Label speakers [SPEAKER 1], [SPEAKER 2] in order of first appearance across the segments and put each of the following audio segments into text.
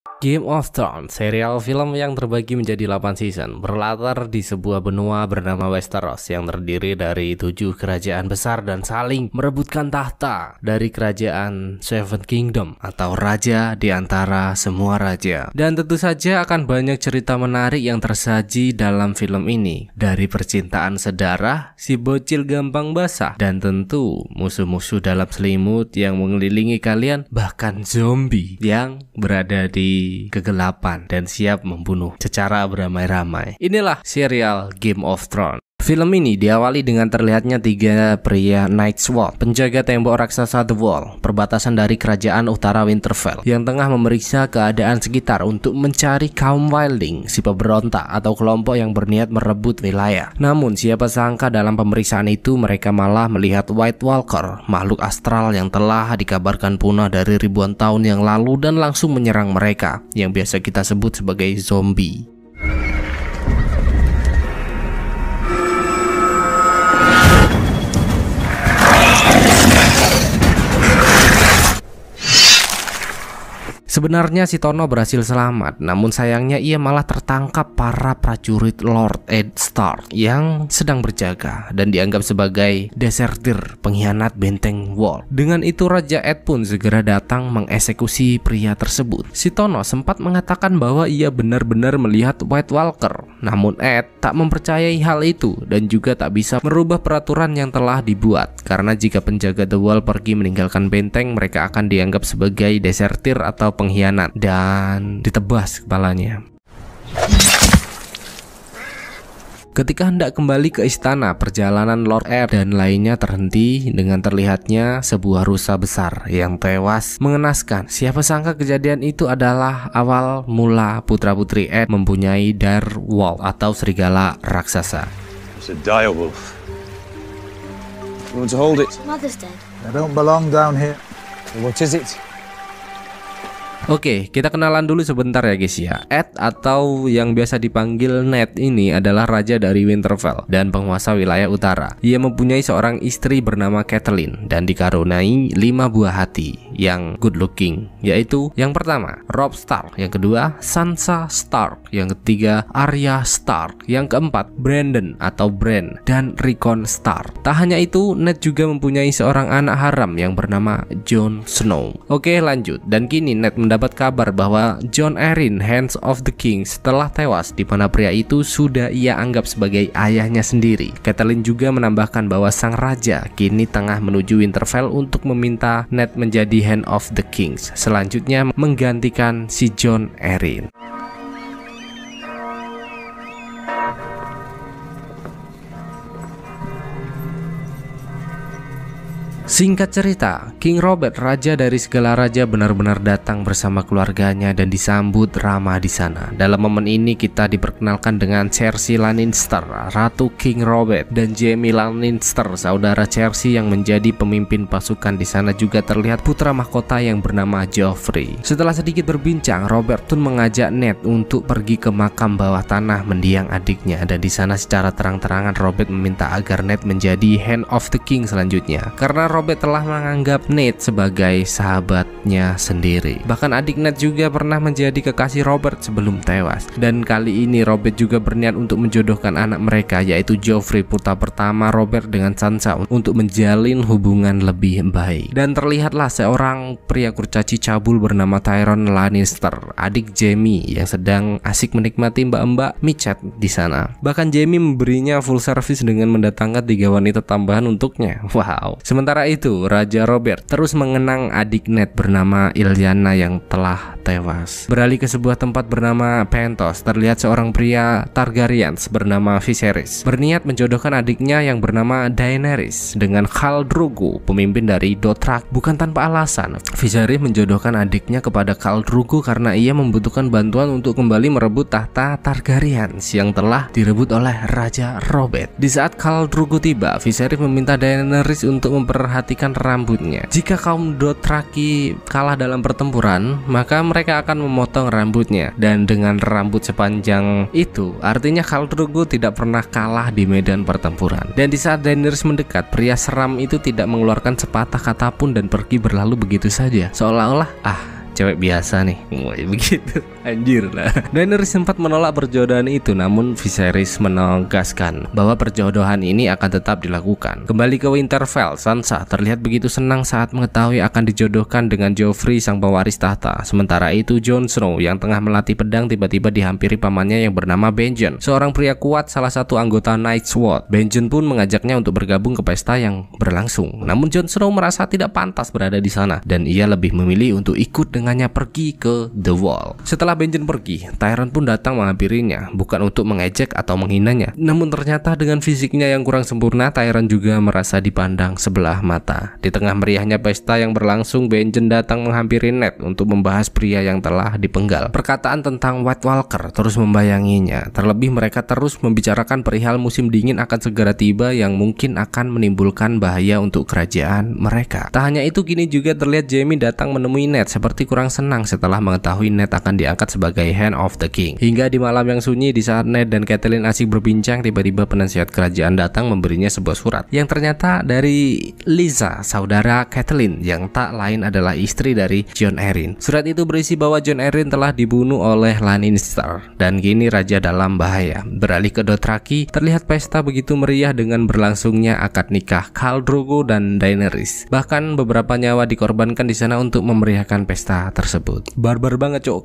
[SPEAKER 1] Game of Thrones, serial film yang terbagi menjadi 8 season, berlatar di sebuah benua bernama Westeros yang terdiri dari 7 kerajaan besar dan saling merebutkan tahta dari kerajaan Seven Kingdom atau raja di antara semua raja. Dan tentu saja akan banyak cerita menarik yang tersaji dalam film ini, dari percintaan sedarah, si bocil gampang basah, dan tentu musuh-musuh dalam selimut yang mengelilingi kalian, bahkan zombie yang berada di kegelapan dan siap membunuh secara beramai-ramai. Inilah serial Game of Thrones. Film ini diawali dengan terlihatnya 3 pria Night's Watch, penjaga tembok raksasa The Wall, perbatasan dari kerajaan utara Winterfell, yang tengah memeriksa keadaan sekitar untuk mencari kaum Wildling, si pemberontak atau kelompok yang berniat merebut wilayah. Namun siapa sangka dalam pemeriksaan itu mereka malah melihat White Walker, makhluk astral yang telah dikabarkan punah dari ribuan tahun yang lalu dan langsung menyerang mereka, yang biasa kita sebut sebagai zombie. Sebenarnya si Tono berhasil selamat, namun sayangnya ia malah tertangkap para prajurit Lord Ed Stark yang sedang berjaga dan dianggap sebagai desertir, pengkhianat benteng Wall. Dengan itu Raja Ed pun segera datang mengeksekusi pria tersebut. Si Tono sempat mengatakan bahwa ia benar-benar melihat White Walker, namun Ed tak mempercayai hal itu dan juga tak bisa merubah peraturan yang telah dibuat, karena jika penjaga The Wall pergi meninggalkan benteng, mereka akan dianggap sebagai desertir atau pengkhianat dan ditebas kepalanya. Ketika hendak kembali ke istana, perjalanan Lord Ed dan lainnya terhenti dengan terlihatnya sebuah rusa besar yang tewas mengenaskan. Siapa sangka kejadian itu adalah awal mula putra-putri Ed mempunyai dire wolf atau serigala raksasa.
[SPEAKER 2] It's a dire wolf. You want to hold it?
[SPEAKER 3] Mother's dead.
[SPEAKER 4] They don't belong down here.
[SPEAKER 2] What is it?
[SPEAKER 1] Oke, kita kenalan dulu sebentar ya guys ya. Ed atau yang biasa dipanggil Ned ini adalah raja dari Winterfell dan penguasa wilayah utara. Ia mempunyai seorang istri bernama Catelyn dan dikaruniai 5 buah hati yang good looking, yaitu yang pertama Robb Stark, yang kedua Sansa Stark, yang ketiga Arya Stark, yang keempat Brandon atau Bran dan Rickon Stark. Tak hanya itu, Ned juga mempunyai seorang anak haram yang bernama Jon Snow. Oke, lanjut. Dan kini Ned mendapat kabar bahwa Jon Arryn, Hand of the King, setelah tewas, di mana pria itu sudah ia anggap sebagai ayahnya sendiri. Catelyn juga menambahkan bahwa sang raja kini tengah menuju Winterfell untuk meminta Ned menjadi Hand of the Kings, selanjutnya menggantikan si Jon Arryn. Singkat cerita, King Robert, raja dari segala raja, benar-benar datang bersama keluarganya dan disambut ramah di sana. Dalam momen ini kita diperkenalkan dengan Cersei Lannister, Ratu King Robert, dan Jaime Lannister, saudara Cersei yang menjadi pemimpin pasukan. Di sana juga terlihat putra mahkota yang bernama Joffrey. Setelah sedikit berbincang, Robert pun mengajak Ned untuk pergi ke makam bawah tanah mendiang adiknya, dan di sana secara terang-terangan Robert meminta agar Ned menjadi Hand of the King selanjutnya, karena Robert telah menganggap Ned sebagai sahabatnya sendiri. Bahkan adik Ned juga pernah menjadi kekasih Robert sebelum tewas. Dan kali ini Robert juga berniat untuk menjodohkan anak mereka, yaitu Joffrey, putra pertama Robert, dengan Sansa untuk menjalin hubungan lebih baik. Dan terlihatlah seorang pria kurcaci cabul bernama Tyrion Lannister, adik Jaime, yang sedang asik menikmati mbak-mbak micet di sana. Bahkan Jaime memberinya full service dengan mendatangkan 3 wanita tambahan untuknya. Wow. Sementara itu, Raja Robert terus mengenang adik Ned bernama Ilyana yang telah tewas. Beralih ke sebuah tempat bernama Pentos, terlihat seorang pria Targaryens bernama Viserys berniat menjodohkan adiknya yang bernama Daenerys dengan Khal Drogo, pemimpin dari Dothraki. Bukan tanpa alasan, Viserys menjodohkan adiknya kepada Khal Drogo karena ia membutuhkan bantuan untuk kembali merebut tahta Targaryens yang telah direbut oleh Raja Robert. Di saat Khal Drogo tiba, Viserys meminta Daenerys untuk memperhatikan rambutnya. Jika kaum Dothraki kalah dalam pertempuran, maka mereka akan memotong rambutnya. Dan dengan rambut sepanjang itu, artinya Khal Drogo tidak pernah kalah di medan pertempuran. Dan di saat Daenerys mendekat, pria seram itu tidak mengeluarkan sepatah kata pun dan pergi berlalu begitu saja, seolah-olah cewek biasa nih. Begitu. Anjir lah. Daenerys sempat menolak perjodohan itu, namun Viserys menegaskan bahwa perjodohan ini akan tetap dilakukan. Kembali ke Winterfell, Sansa terlihat begitu senang saat mengetahui akan dijodohkan dengan Joffrey sang pewaris tahta. Sementara itu Jon Snow yang tengah melatih pedang tiba-tiba dihampiri pamannya yang bernama Benjen, seorang pria kuat, salah satu anggota Night's Watch. Benjen pun mengajaknya untuk bergabung ke pesta yang berlangsung. Namun Jon Snow merasa tidak pantas berada di sana dan ia lebih memilih untuk ikut dengannya pergi ke The Wall. Setelah Benjen pergi, Tyrion pun datang menghampirinya, bukan untuk mengejek atau menghinanya. Namun ternyata dengan fisiknya yang kurang sempurna, Tyrion juga merasa dipandang sebelah mata. Di tengah meriahnya pesta yang berlangsung, Benjen datang menghampiri Ned untuk membahas pria yang telah dipenggal. Perkataan tentang White Walker terus membayanginya. Terlebih mereka terus membicarakan perihal musim dingin akan segera tiba yang mungkin akan menimbulkan bahaya untuk kerajaan mereka. Tak hanya itu, kini juga terlihat Jaime datang menemui Ned seperti kurang senang setelah mengetahui Ned akan diangkat sebagai Hand of the King. Hingga di malam yang sunyi, di saat Ned dan Catelyn asik berbincang, tiba-tiba penasihat kerajaan datang memberinya sebuah surat yang ternyata dari Lysa, saudara Catelyn, yang tak lain adalah istri dari Jon Arryn. Surat itu berisi bahwa Jon Arryn telah dibunuh oleh Lannister dan kini raja dalam bahaya. Beralih ke Dothraki, terlihat pesta begitu meriah dengan berlangsungnya akad nikah Khal Drogo dan Daenerys. Bahkan beberapa nyawa dikorbankan di sana untuk memeriahkan pesta tersebut. Barbar banget cok,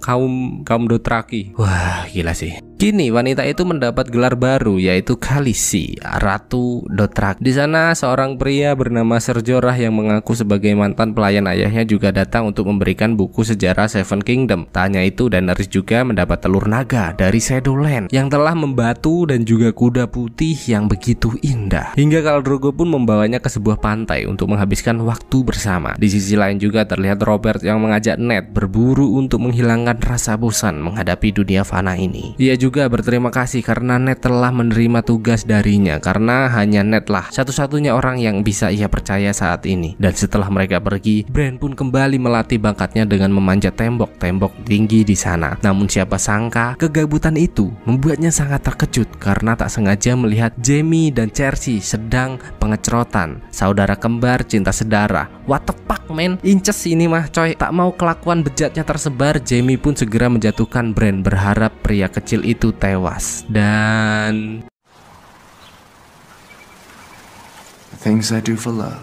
[SPEAKER 1] kaum Dothraki. Wah, gila sih. Kini wanita itu mendapat gelar baru, yaitu Khaleesi, Ratu Dothraki. Di sana seorang pria bernama Ser Jorah yang mengaku sebagai mantan pelayan ayahnya juga datang untuk memberikan buku sejarah Seven Kingdom. Tak hanya itu, Daenerys juga mendapat telur naga dari Shadowland yang telah membatu dan juga kuda putih yang begitu indah. Hingga Khal Drogo pun membawanya ke sebuah pantai untuk menghabiskan waktu bersama. Di sisi lain juga terlihat Robert yang mengajak Ned berburu untuk menghilangkan rasa bosan menghadapi dunia fana ini. Ia juga berterima kasih karena Ned telah menerima tugas darinya, karena hanya Ned lah satu-satunya orang yang bisa ia percaya saat ini. Dan setelah mereka pergi, Bran pun kembali melatih bakatnya dengan memanjat tembok-tembok tinggi di sana. Namun siapa sangka kegabutan itu membuatnya sangat terkejut karena tak sengaja melihat Jaime dan Cersei sedang pengecerotan. Saudara kembar cinta sedara. What the fuck man? Inces ini mah coy. Tak mau kelakuan bejatnya tersebar, Jaime pun segera menjatuhkan Bran, berharap pria kecil itu tewas. Dan
[SPEAKER 3] things I do for love.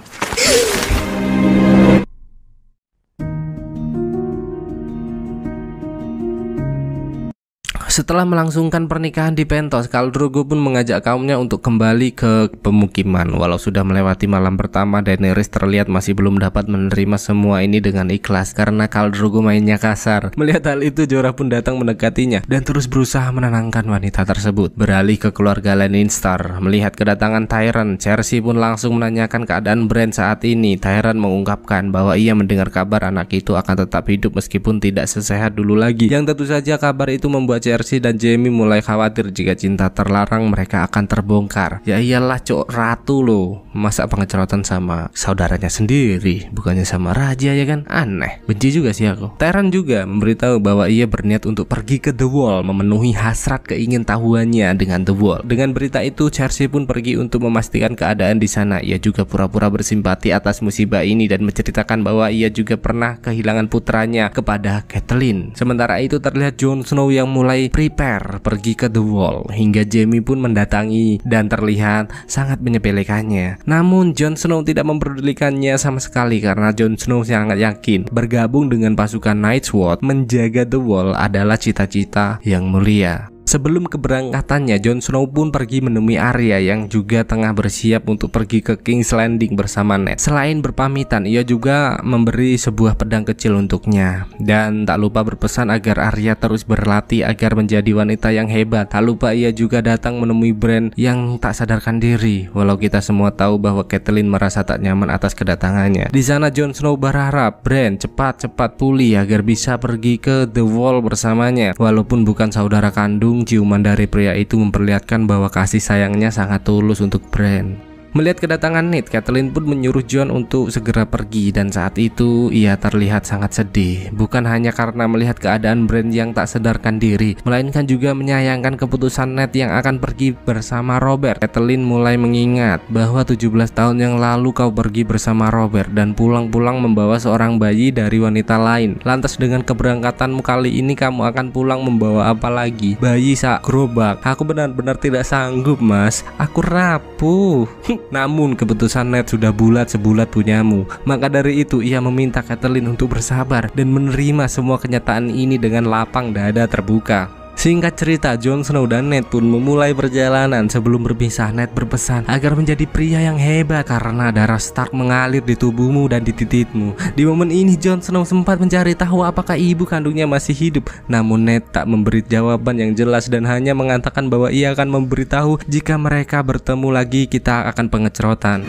[SPEAKER 1] setelah melangsungkan pernikahan di Pentos, Khal Drogo pun mengajak kaumnya untuk kembali ke pemukiman. Walau sudah melewati malam pertama, Daenerys terlihat masih belum dapat menerima semua ini dengan ikhlas karena Khal Drogo mainnya kasar. Melihat hal itu, Jorah pun datang mendekatinya dan terus berusaha menenangkan wanita tersebut. Beralih ke keluarga Lannister, melihat kedatangan Tyrion, Cersei pun langsung menanyakan keadaan Bran saat ini. Tyrion mengungkapkan bahwa ia mendengar kabar anak itu akan tetap hidup meskipun tidak sesehat dulu lagi. Yang tentu saja kabar itu membuat Cersei dan Jaime mulai khawatir jika cinta terlarang mereka akan terbongkar. Ya iyalah cok, ratu loh, masa pengecerotan sama saudaranya sendiri, bukannya sama raja ya kan? Aneh, benci juga sih aku. Tyrion juga memberitahu bahwa ia berniat untuk pergi ke The Wall, memenuhi hasrat keingintahuannya dengan The Wall. Dengan berita itu, Cersei pun pergi untuk memastikan keadaan di sana. Ia juga pura-pura bersimpati atas musibah ini dan menceritakan bahwa ia juga pernah kehilangan putranya kepada Catelyn. Sementara itu terlihat Jon Snow yang mulai prepare pergi ke The Wall, hingga Jaime pun mendatangi dan terlihat sangat menyepelekannya. Namun Jon Snow tidak mempedulikannya sama sekali karena Jon Snow sangat yakin bergabung dengan pasukan Night's Watch menjaga The Wall adalah cita-cita yang mulia. Sebelum keberangkatannya, Jon Snow pun pergi menemui Arya yang juga tengah bersiap untuk pergi ke King's Landing bersama Ned. Selain berpamitan, ia juga memberi sebuah pedang kecil untuknya dan tak lupa berpesan agar Arya terus berlatih agar menjadi wanita yang hebat. Tak lupa ia juga datang menemui Bran yang tak sadarkan diri. Walau kita semua tahu bahwa Catelyn merasa tak nyaman atas kedatangannya. Di sana Jon Snow berharap Bran cepat-cepat pulih agar bisa pergi ke The Wall bersamanya. Walaupun bukan saudara kandung, ciuman dari pria itu memperlihatkan bahwa kasih sayangnya sangat tulus untuk Bran. Melihat kedatangan Ned, Catelyn pun menyuruh Jon untuk segera pergi dan saat itu ia terlihat sangat sedih. Bukan hanya karena melihat keadaan Bran yang tak sadarkan diri, melainkan juga menyayangkan keputusan Ned yang akan pergi bersama Robert. Catelyn mulai mengingat bahwa 17 tahun yang lalu kau pergi bersama Robert dan pulang-pulang membawa seorang bayi dari wanita lain. Lantas dengan keberangkatanmu kali ini kamu akan pulang membawa apa lagi? Bayi sak gerobak. Aku benar-benar tidak sanggup, Mas. Aku rapuh. Namun keputusan Ned sudah bulat sebulat punyamu. Maka dari itu ia meminta Catelyn untuk bersabar dan menerima semua kenyataan ini dengan lapang dada terbuka. Singkat cerita, Jon Snow dan Ned pun memulai perjalanan. Sebelum berpisah, Ned berpesan agar menjadi pria yang hebat karena darah Stark mengalir di tubuhmu dan di titikmu. Di momen ini Jon Snow sempat mencari tahu apakah ibu kandungnya masih hidup. Namun Ned tak memberi jawaban yang jelas dan hanya mengatakan bahwa ia akan memberitahu jika mereka bertemu lagi. Kita akan pengecerotan.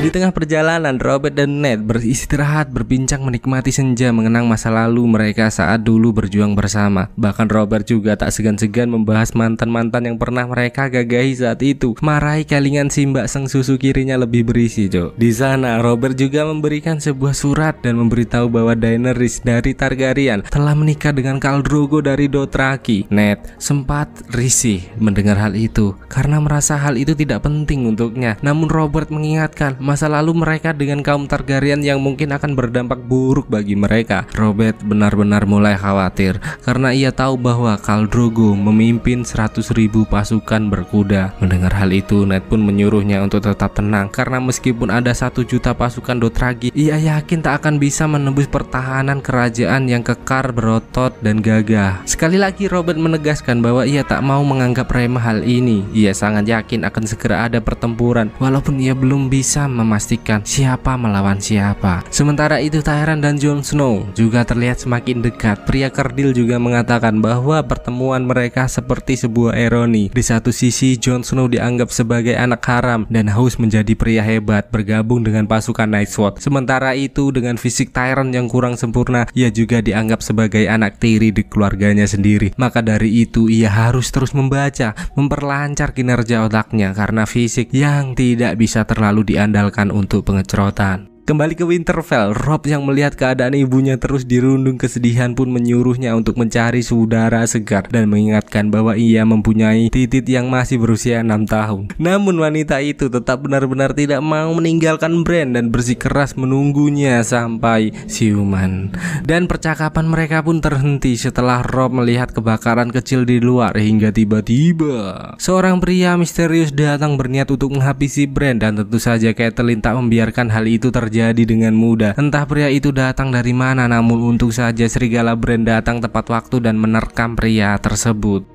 [SPEAKER 1] Di tengah perjalanan, Robert dan Ned beristirahat, berbincang, menikmati senja, mengenang masa lalu mereka saat dulu berjuang bersama. Bahkan Robert juga tak segan-segan membahas mantan-mantan yang pernah mereka gagahi saat itu. Marahi kelingan Simba sang susu kirinya lebih berisi, Di sana, Robert juga memberikan sebuah surat dan memberitahu bahwa Daenerys dari Targaryen telah menikah dengan Khal Drogo dari Dothraki. Ned sempat risih mendengar hal itu karena merasa hal itu tidak penting untuknya. Namun Robert mengingatkan masa lalu mereka dengan kaum Targaryen yang mungkin akan berdampak buruk bagi mereka. Robert benar-benar mulai khawatir karena ia tahu bahwa Khal Drogo memimpin 100.000 pasukan berkuda. Mendengar hal itu, Ned pun menyuruhnya untuk tetap tenang karena meskipun ada 1 juta pasukan Dothraki, ia yakin tak akan bisa menembus pertahanan kerajaan yang kekar, berotot, dan gagah. Sekali lagi Robert menegaskan bahwa ia tak mau menganggap remeh hal ini. Ia sangat yakin akan segera ada pertempuran walaupun ia belum bisa memastikan siapa melawan siapa. Sementara itu Tyrion dan Jon Snow juga terlihat semakin dekat. Pria kerdil juga mengatakan bahwa pertemuan mereka seperti sebuah ironi. Di satu sisi Jon Snow dianggap sebagai anak haram dan haus menjadi pria hebat bergabung dengan pasukan Night's-Watch. Sementara itu dengan fisik Tyrion yang kurang sempurna, ia juga dianggap sebagai anak tiri di keluarganya sendiri. Maka dari itu ia harus terus membaca, memperlancar kinerja otaknya karena fisik yang tidak bisa terlalu diandalkan untuk pengecerotan. Kembali ke Winterfell, Robb yang melihat keadaan ibunya terus dirundung kesedihan pun menyuruhnya untuk mencari saudara segar dan mengingatkan bahwa ia mempunyai titik yang masih berusia 6 tahun. Namun wanita itu tetap benar-benar tidak mau meninggalkan Bran dan bersikeras menunggunya sampai siuman. Dan percakapan mereka pun terhenti setelah Robb melihat kebakaran kecil di luar hingga tiba-tiba seorang pria misterius datang berniat untuk menghabisi Bran dan tentu saja Catelyn tak membiarkan hal itu terjadi dengan mudah. Entah pria itu datang dari mana, namun untung saja serigala Bran datang tepat waktu dan menerkam pria tersebut.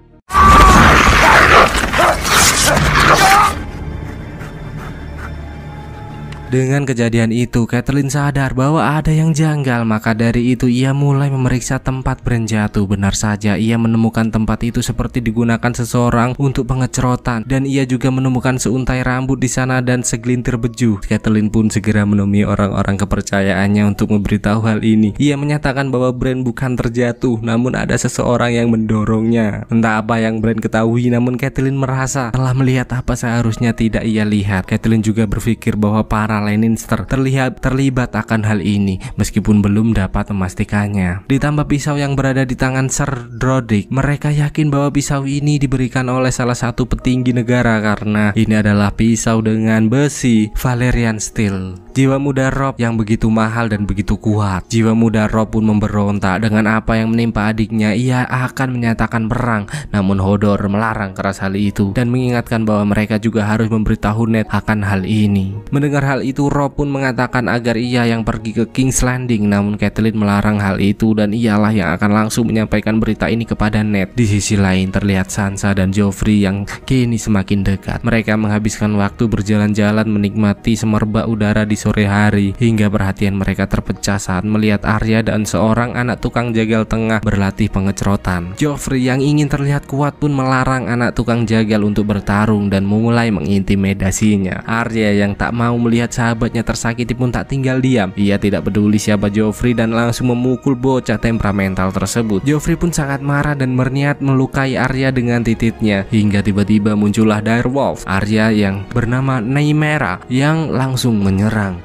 [SPEAKER 1] Dengan kejadian itu, Catelyn sadar bahwa ada yang janggal. Maka dari itu ia mulai memeriksa tempat Bran jatuh. Benar saja, ia menemukan tempat itu seperti digunakan seseorang untuk pengecerotan, dan ia juga menemukan seuntai rambut di sana dan segelintir beju. Catelyn pun segera menemui orang-orang kepercayaannya untuk memberitahu hal ini. Ia menyatakan bahwa Bran bukan terjatuh, namun ada seseorang yang mendorongnya. Entah apa yang Bran ketahui, namun Catelyn merasa telah melihat apa seharusnya tidak ia lihat. Catelyn juga berpikir bahwa para Lannister terlibat akan hal ini meskipun belum dapat memastikannya. Ditambah pisau yang berada di tangan Ser Broderick, mereka yakin bahwa pisau ini diberikan oleh salah satu petinggi negara karena ini adalah pisau dengan besi Valyrian Steel. Jiwa muda Robb yang begitu mahal dan begitu kuat. Jiwa muda Robb pun memberontak dengan apa yang menimpa adiknya. Ia akan menyatakan perang, namun Hodor melarang keras hal itu dan mengingatkan bahwa mereka juga harus memberitahu Ned akan hal ini. Mendengar hal itu, Robb pun mengatakan agar ia yang pergi ke King's Landing, namun Catelyn melarang hal itu dan ialah yang akan langsung menyampaikan berita ini kepada Ned. Di sisi lain terlihat Sansa dan Joffrey yang kini semakin dekat. Mereka menghabiskan waktu berjalan-jalan menikmati semerbak udara di sore hari hingga perhatian mereka terpecah saat melihat Arya dan seorang anak tukang jagal tengah berlatih pengecerotan. Joffrey yang ingin terlihat kuat pun melarang anak tukang jagal untuk bertarung dan memulai mengintimidasinya. Arya yang tak mau melihat sahabatnya tersakiti pun tak tinggal diam. Ia tidak peduli siapa Joffrey dan langsung memukul bocah temperamental tersebut. Joffrey pun sangat marah dan berniat melukai Arya dengan tititnya, hingga tiba-tiba muncullah direwolf Arya yang bernama Nymeria yang langsung menyerang.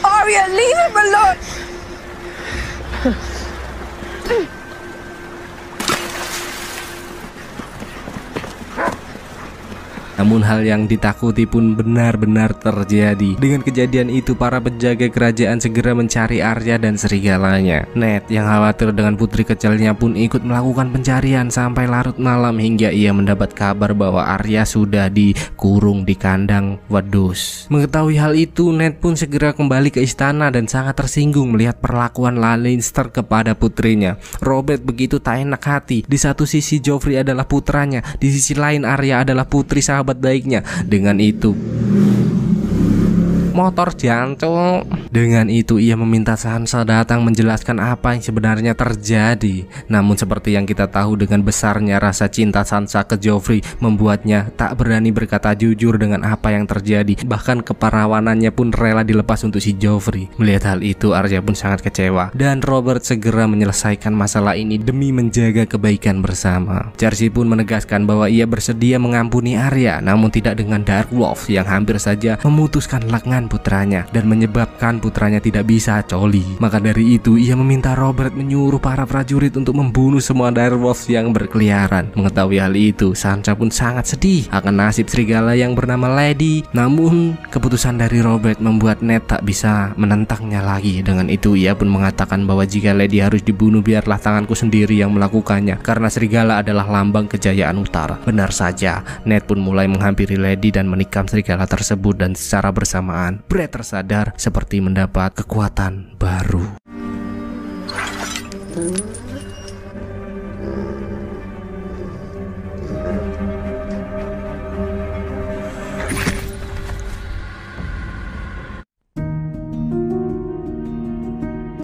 [SPEAKER 4] Arya, leave him alone!
[SPEAKER 1] Namun hal yang ditakuti pun benar-benar terjadi. Dengan kejadian itu para penjaga kerajaan segera mencari Arya dan serigalanya. Ned yang khawatir dengan putri kecilnya pun ikut melakukan pencarian sampai larut malam hingga ia mendapat kabar bahwa Arya sudah dikurung di kandang wedus. Mengetahui hal itu, Ned pun segera kembali ke istana dan sangat tersinggung melihat perlakuan Lannister kepada putrinya. Robert begitu tak enak hati. Di satu sisi Joffrey adalah putranya, di sisi lain Arya adalah putri sahabat baiknya. Dengan itu motor jancuk. Dengan itu ia meminta Sansa datang menjelaskan apa yang sebenarnya terjadi. Namun seperti yang kita tahu, dengan besarnya rasa cinta Sansa ke Joffrey membuatnya tak berani berkata jujur dengan apa yang terjadi. Bahkan keperawanannya pun rela dilepas untuk si Joffrey. Melihat hal itu, Arya pun sangat kecewa dan Robert segera menyelesaikan masalah ini demi menjaga kebaikan bersama. Cersei pun menegaskan bahwa ia bersedia mengampuni Arya, namun tidak dengan direwolf yang hampir saja memutuskan lengan putranya dan menyebabkan putranya tidak bisa coli. Maka dari itu ia meminta Robert menyuruh para prajurit untuk membunuh semua direwolf yang berkeliaran. Mengetahui hal itu, Sansa pun sangat sedih akan nasib serigala yang bernama Lady. Namun keputusan dari Robert membuat Ned tak bisa menentangnya lagi. Dengan itu ia pun mengatakan bahwa jika Lady harus dibunuh, biarlah tanganku sendiri yang melakukannya, karena serigala adalah lambang kejayaan utara. Benar saja, Ned pun mulai menghampiri Lady dan menikam serigala tersebut, dan secara bersamaan Brett tersadar seperti mendapat kekuatan baru.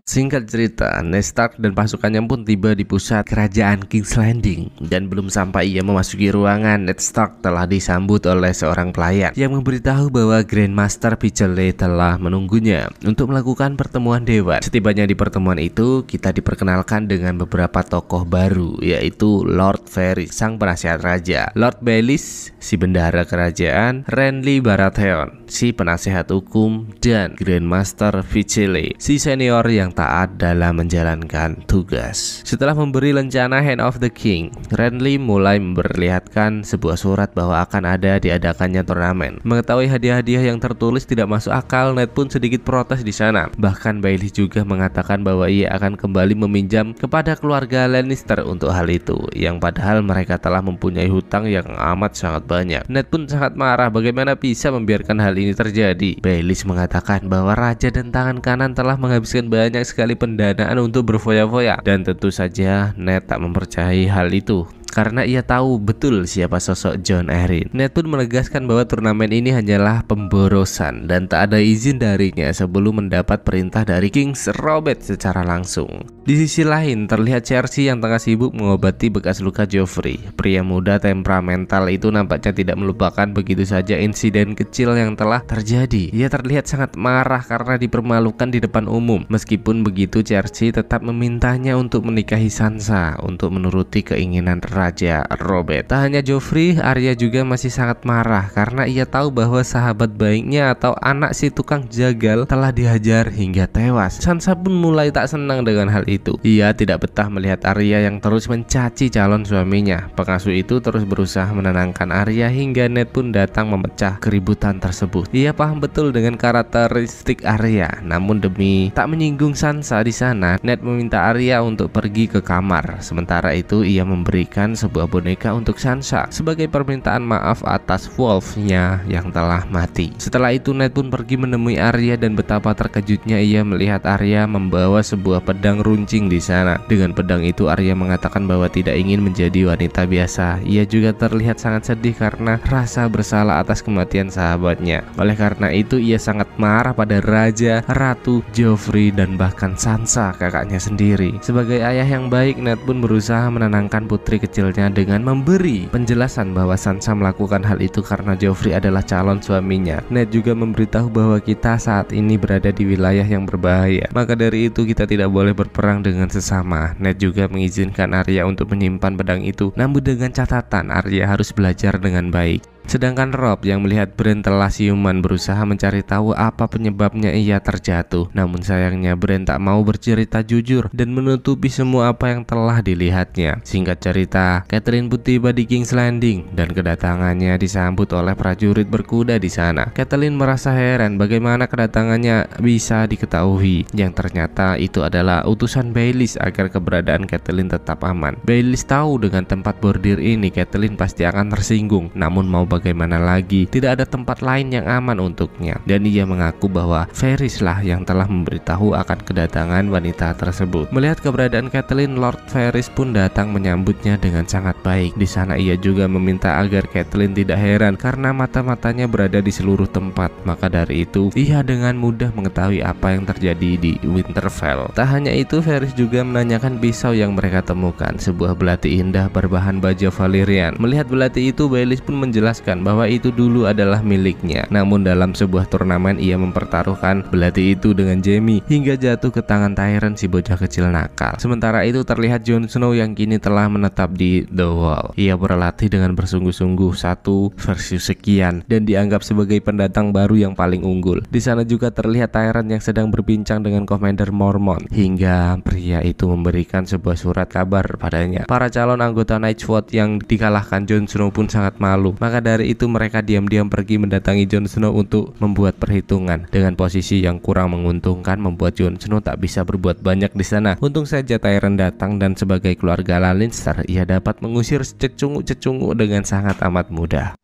[SPEAKER 1] Singkat cerita, Ned Stark dan pasukannya pun tiba di pusat kerajaan King's Landing. Dan belum sampai ia memasuki ruangan, Ned Stark telah disambut oleh seorang pelayan yang memberitahu bahwa Grandmaster Pycelle telah menunggunya untuk melakukan pertemuan dewan. Setibanya di pertemuan itu, kita diperkenalkan dengan beberapa tokoh baru, yaitu Lord Varys, sang penasihat raja, Lord Baelish, si bendahara kerajaan, Renly Baratheon, si penasehat hukum, dan Grandmaster Pycelle, si senior yang taat dalam menjalankan tugas. Setelah memberi lencana Hand of the King, Renly mulai memperlihatkan sebuah surat bahwa akan ada diadakannya turnamen. Mengetahui hadiah-hadiah yang tertulis tidak masuk akal, Ned pun sedikit protes di sana. Bahkan Baelish juga mengatakan bahwa ia akan kembali meminjam kepada keluarga Lannister untuk hal itu, yang padahal mereka telah mempunyai hutang yang amat sangat banyak. Ned pun sangat marah bagaimana bisa membiarkan hal ini terjadi. Baelish mengatakan bahwa raja dan tangan kanan telah menghabiskan banyak sekali pendanaan untuk berfoya-foya, dan tentu saja Ned tak mempercayai hal itu karena ia tahu betul siapa sosok Jon Arryn. Ned pun menegaskan bahwa turnamen ini hanyalah pemborosan dan tak ada izin darinya sebelum mendapat perintah dari King Robert secara langsung. Di sisi lain, terlihat Cersei yang tengah sibuk mengobati bekas luka Joffrey. Pria muda temperamental itu nampaknya tidak melupakan begitu saja insiden kecil yang telah terjadi. Ia terlihat sangat marah karena dipermalukan di depan umum. Meskipun begitu, Cersei tetap memintanya untuk menikahi Sansa untuk menuruti keinginan Raja Robert. Tak hanya Joffrey, Arya juga masih sangat marah karena ia tahu bahwa sahabat baiknya atau anak si tukang jagal telah dihajar hingga tewas. Sansa pun mulai tak senang dengan hal itu. Ia tidak betah melihat Arya yang terus mencaci calon suaminya. Pengasuh itu terus berusaha menenangkan Arya hingga Ned pun datang memecah keributan tersebut. Ia paham betul dengan karakteristik Arya, namun demi tak menyinggung Sansa di sana, Ned meminta Arya untuk pergi ke kamar. Sementara itu ia memberikan memberikan sebuah boneka untuk Sansa sebagai permintaan maaf atas wolf-nya yang telah mati. Setelah itu Ned pun pergi menemui Arya dan betapa terkejutnya ia melihat Arya membawa sebuah pedang runcing di sana. Dengan pedang itu Arya mengatakan bahwa tidak ingin menjadi wanita biasa. Ia juga terlihat sangat sedih karena rasa bersalah atas kematian sahabatnya. Oleh karena itu ia sangat marah pada Raja, Ratu, Joffrey dan bahkan Sansa kakaknya sendiri. Sebagai ayah yang baik, Ned pun berusaha menenangkan putri kecilnya dengan memberi penjelasan bahwa Sansa melakukan hal itu karena Joffrey adalah calon suaminya. Ned juga memberitahu bahwa kita saat ini berada di wilayah yang berbahaya, maka dari itu kita tidak boleh berperang dengan sesama. Ned juga mengizinkan Arya untuk menyimpan pedang itu, namun dengan catatan Arya harus belajar dengan baik. Sedangkan Robb yang melihat Bran telah siuman berusaha mencari tahu apa penyebabnya ia terjatuh. Namun sayangnya Bran tak mau bercerita jujur dan menutupi semua apa yang telah dilihatnya. Singkat cerita, Catelyn pun tiba di King's Landing dan kedatangannya disambut oleh prajurit berkuda di sana. Catelyn merasa heran bagaimana kedatangannya bisa diketahui, yang ternyata itu adalah utusan Baelish agar keberadaan Catelyn tetap aman. Baelish tahu dengan tempat bordir ini Catelyn pasti akan tersinggung, namun mau bagaimana lagi, tidak ada tempat lain yang aman untuknya. Dan ia mengaku bahwa Varys lah yang telah memberitahu akan kedatangan wanita tersebut. Melihat keberadaan Catelyn, Lord Varys pun datang menyambutnya dengan sangat baik. Di sana ia juga meminta agar Catelyn tidak heran karena mata-matanya berada di seluruh tempat. Maka dari itu, ia dengan mudah mengetahui apa yang terjadi di Winterfell. Tak hanya itu, Varys juga menanyakan pisau yang mereka temukan, sebuah belati indah berbahan baja Valyrian. Melihat belati itu, Baelish pun menjelaskan bahwa itu dulu adalah miliknya. Namun dalam sebuah turnamen ia mempertaruhkan belati itu dengan Jaime hingga jatuh ke tangan Tyrion, si bocah kecil nakal. Sementara itu terlihat Jon Snow yang kini telah menetap di The Wall. Ia berlatih dengan bersungguh-sungguh 1 versus sekian dan dianggap sebagai pendatang baru yang paling unggul. Di sana juga terlihat Tyrion yang sedang berbincang dengan Commander Mormont hingga pria itu memberikan sebuah surat kabar padanya. Para calon anggota Night's Watch yang dikalahkan Jon Snow pun sangat malu. Maka dari itu mereka diam-diam pergi mendatangi Jon Snow untuk membuat perhitungan. Dengan posisi yang kurang menguntungkan membuat Jon Snow tak bisa berbuat banyak di sana. Untung saja Tyrion datang dan sebagai keluarga Lannister ia dapat mengusir cecunguk-cecunguk dengan sangat amat mudah.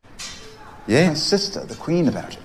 [SPEAKER 3] Yes, sister, the queen about it.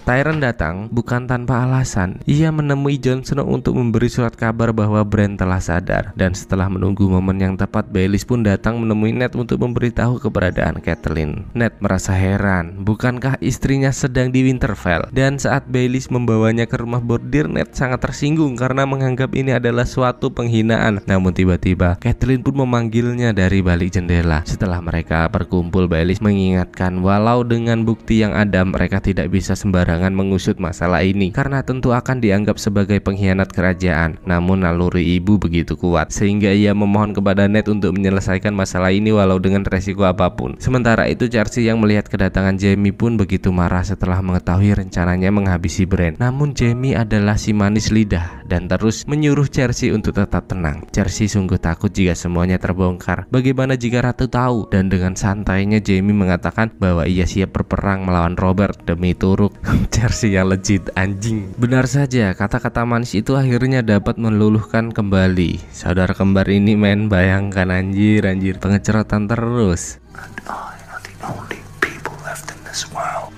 [SPEAKER 1] Tyrion datang bukan tanpa alasan. Ia menemui Jon Snow untuk memberi surat kabar bahwa Bran telah sadar. Dan setelah menunggu momen yang tepat, Baelish pun datang menemui Ned untuk memberitahu keberadaan Catelyn. Ned merasa heran, bukankah istrinya sedang di Winterfell? Dan saat Baelish membawanya ke rumah bordir, Ned sangat tersinggung karena menganggap ini adalah suatu penghinaan. Namun tiba-tiba Catelyn pun memanggilnya dari balik jendela. Setelah mereka berkumpul, Baelish mengingatkan walau dengan bukti yang ada mereka tidak bisa sembarangan mengusut masalah ini karena tentu akan dianggap sebagai pengkhianat kerajaan. Namun naluri ibu begitu kuat sehingga ia memohon kepada Ned untuk menyelesaikan masalah ini walau dengan resiko apapun. Sementara itu Cersei yang melihat kedatangan Jaime pun begitu marah setelah mengetahui rencananya menghabisi Bran. Namun Jaime adalah si manis lidah dan terus menyuruh Cersei untuk tetap tenang. Cersei sungguh takut jika semuanya terbongkar. Bagaimana jika Ratu tahu? Dan dengan santainya Jaime mengatakan bahwa ia siap berperang melawan Robert demi Turuk. Cersei yang legit anjing. Benar saja, kata-kata manis itu akhirnya dapat meluluhkan kembali saudara kembar ini, men. Bayangkan anjir pengecerotan terus.
[SPEAKER 3] And I are the only people left in this world.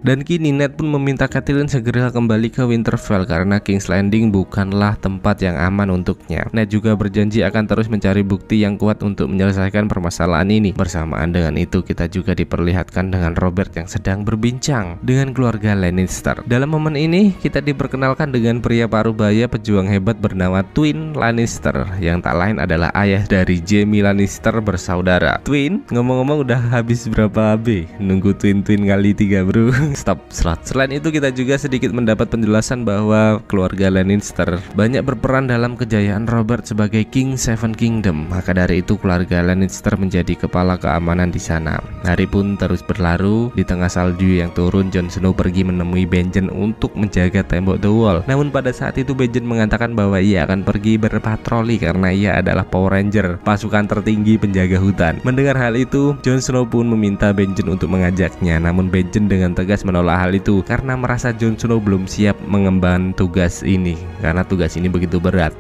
[SPEAKER 1] Dan kini Ned pun meminta Catelyn segera kembali ke Winterfell karena King's Landing bukanlah tempat yang aman untuknya. Ned juga berjanji akan terus mencari bukti yang kuat untuk menyelesaikan permasalahan ini. Bersamaan dengan itu kita juga diperlihatkan dengan Robert yang sedang berbincang dengan keluarga Lannister. Dalam momen ini kita diperkenalkan dengan pria parubaya pejuang hebat bernama Tywin Lannister yang tak lain adalah ayah dari Jaime Lannister bersaudara. Tywin, ngomong-ngomong udah habis berapa AB? Nunggu Tywin kali 3 bro. Stop slot. Selain itu kita juga sedikit mendapat penjelasan bahwa keluarga Lannister banyak berperan dalam kejayaan Robert sebagai King Seven Kingdom. Maka dari itu keluarga Lannister menjadi kepala keamanan di sana. Hari pun terus berlalu. Di tengah salju yang turun, Jon Snow pergi menemui Benjen untuk menjaga tembok The Wall. Namun pada saat itu Benjen mengatakan bahwa ia akan pergi berpatroli karena ia adalah Power Ranger, pasukan tertinggi penjaga hutan. Mendengar hal itu, Jon Snow pun meminta Benjen untuk mengajaknya. Namun Benjen dengan tegas tegas menolak hal itu karena merasa Jon Snow belum siap mengemban tugas ini karena tugas ini begitu berat.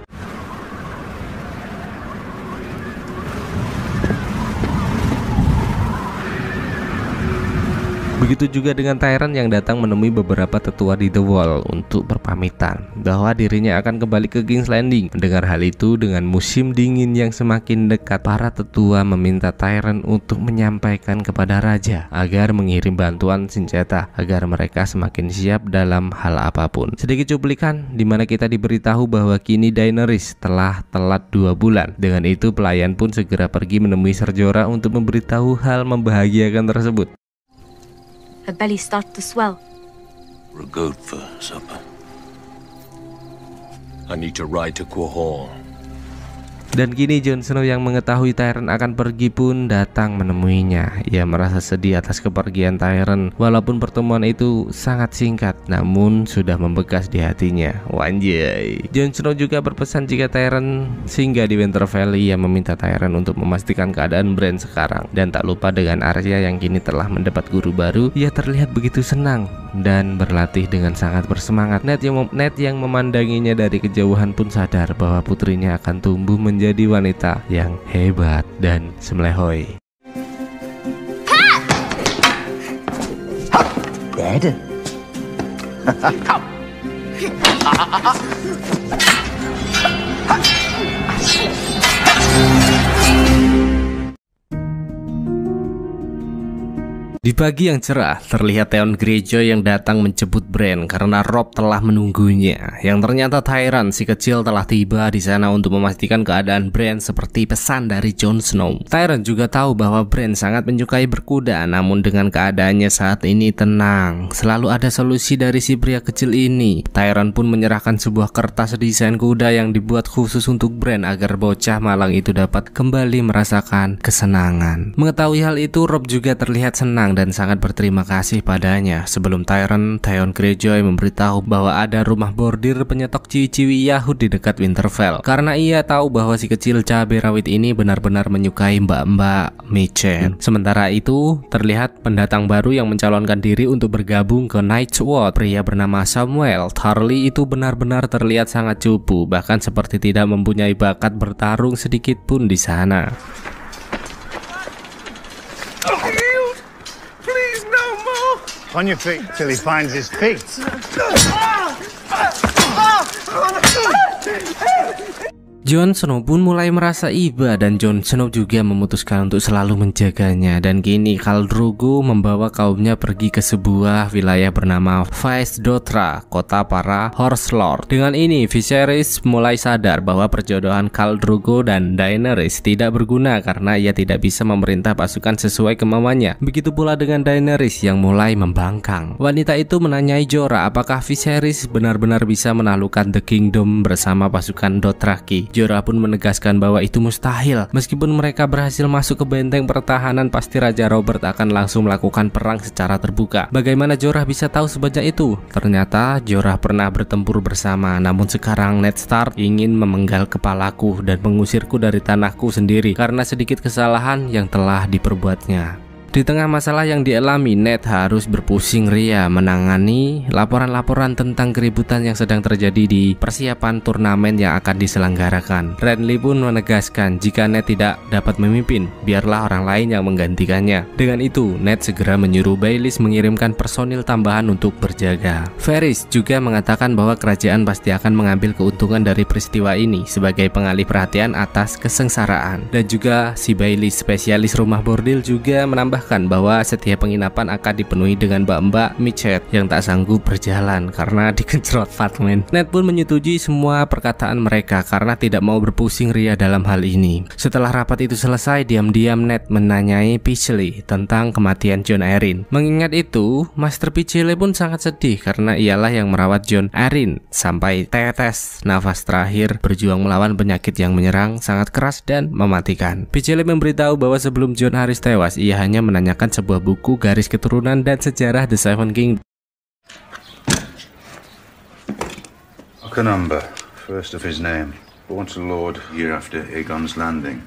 [SPEAKER 1] Begitu juga dengan Tyrion yang datang menemui beberapa tetua di The Wall untuk berpamitan bahwa dirinya akan kembali ke King's Landing. Mendengar hal itu, dengan musim dingin yang semakin dekat, para tetua meminta Tyrion untuk menyampaikan kepada raja agar mengirim bantuan senjata agar mereka semakin siap dalam hal apapun. Sedikit cuplikan di mana kita diberitahu bahwa kini Daenerys telah telat 2 bulan. Dengan itu pelayan pun segera pergi menemui Ser Jorah untuk memberitahu hal membahagiakan tersebut.
[SPEAKER 5] Her belly started to swell.
[SPEAKER 3] For a goat for supper. I need to ride to Quahog.
[SPEAKER 1] Dan kini Jon Snow yang mengetahui Tyrion akan pergi pun datang menemuinya. Ia merasa sedih atas kepergian Tyrion, walaupun pertemuan itu sangat singkat namun sudah membekas di hatinya. Wanjay. Jon Snow juga berpesan jika Tyrion singgah di Winterfell, ia meminta Tyrion untuk memastikan keadaan Bran sekarang. Dan tak lupa dengan Arya yang kini telah mendapat guru baru, ia terlihat begitu senang dan berlatih dengan sangat bersemangat. Ned yang memandanginya dari kejauhan pun sadar bahwa putrinya akan tumbuh menjadi wanita yang hebat dan semlehoi.
[SPEAKER 2] Dead?
[SPEAKER 1] Di pagi yang cerah, terlihat Theon Greyjoy yang datang menjemput Bran karena Robb telah menunggunya. Yang ternyata Tyrion si kecil telah tiba di sana untuk memastikan keadaan Bran seperti pesan dari Jon Snow. Tyrion juga tahu bahwa Bran sangat menyukai berkuda, namun dengan keadaannya saat ini tenang. Selalu ada solusi dari si pria kecil ini. Tyrion pun menyerahkan sebuah kertas desain kuda yang dibuat khusus untuk Bran agar bocah malang itu dapat kembali merasakan kesenangan. Mengetahui hal itu, Robb juga terlihat senang dan sangat berterima kasih padanya. Sebelum Tyrion, Theon Greyjoy memberitahu bahwa ada rumah bordir penyetok ciwi-ciwi Yahud di dekat Winterfell karena ia tahu bahwa si kecil cabai rawit ini benar-benar menyukai mbak-mbak micet. Sementara itu, terlihat pendatang baru yang mencalonkan diri untuk bergabung ke Night's Watch. Pria bernama Samuel Tarly itu benar-benar terlihat sangat cupu, bahkan seperti tidak mempunyai bakat bertarung sedikit pun di sana.
[SPEAKER 2] On your feet till he finds his feet.
[SPEAKER 1] Jon Snow pun mulai merasa iba dan Jon Snow juga memutuskan untuk selalu menjaganya. Dan kini Khal Drogo membawa kaumnya pergi ke sebuah wilayah bernama Vaes Dothra, kota para Horse Lord. Dengan ini Viserys mulai sadar bahwa perjodohan Khal Drogo dan Daenerys tidak berguna karena ia tidak bisa memerintah pasukan sesuai kemauannya. Begitu pula dengan Daenerys yang mulai membangkang. Wanita itu menanyai Jorah apakah Viserys benar-benar bisa menaklukkan The Kingdom bersama pasukan Dothraki. Jorah pun menegaskan bahwa itu mustahil. Meskipun mereka berhasil masuk ke benteng pertahanan, pasti Raja Robert akan langsung melakukan perang secara terbuka. Bagaimana Jorah bisa tahu sebanyak itu? Ternyata Jorah pernah bertempur bersama. Namun sekarang Ned Stark ingin memenggal kepalaku dan mengusirku dari tanahku sendiri karena sedikit kesalahan yang telah diperbuatnya. Di tengah masalah yang dialami, Ned harus berpusing ria menangani laporan-laporan tentang keributan yang sedang terjadi di persiapan turnamen yang akan diselenggarakan. Renly pun menegaskan jika Ned tidak dapat memimpin, biarlah orang lain yang menggantikannya. Dengan itu, Ned segera menyuruh Baelish mengirimkan personil tambahan untuk berjaga. Varys juga mengatakan bahwa kerajaan pasti akan mengambil keuntungan dari peristiwa ini sebagai pengalih perhatian atas kesengsaraan. Dan juga si Baelish, spesialis rumah bordil, juga menambah bahwa setiap penginapan akan dipenuhi dengan mbak-mbak micet yang tak sanggup berjalan karena dikencrot fatman. Ned pun menyetujui semua perkataan mereka karena tidak mau berpusing ria dalam hal ini. Setelah rapat itu selesai, diam-diam Ned menanyai Pycelle tentang kematian Jon Arryn. Mengingat itu, Master Pycelle pun sangat sedih karena ialah yang merawat Jon Arryn sampai tetes nafas terakhir, berjuang melawan penyakit yang menyerang sangat keras dan mematikan. Pycelle memberitahu bahwa sebelum Jon Harys tewas, ia hanya menanyakan sebuah buku garis keturunan dan sejarah The Seven Kingdoms.
[SPEAKER 6] Okanumber, first of his name, born to Lord year after Aegon's landing.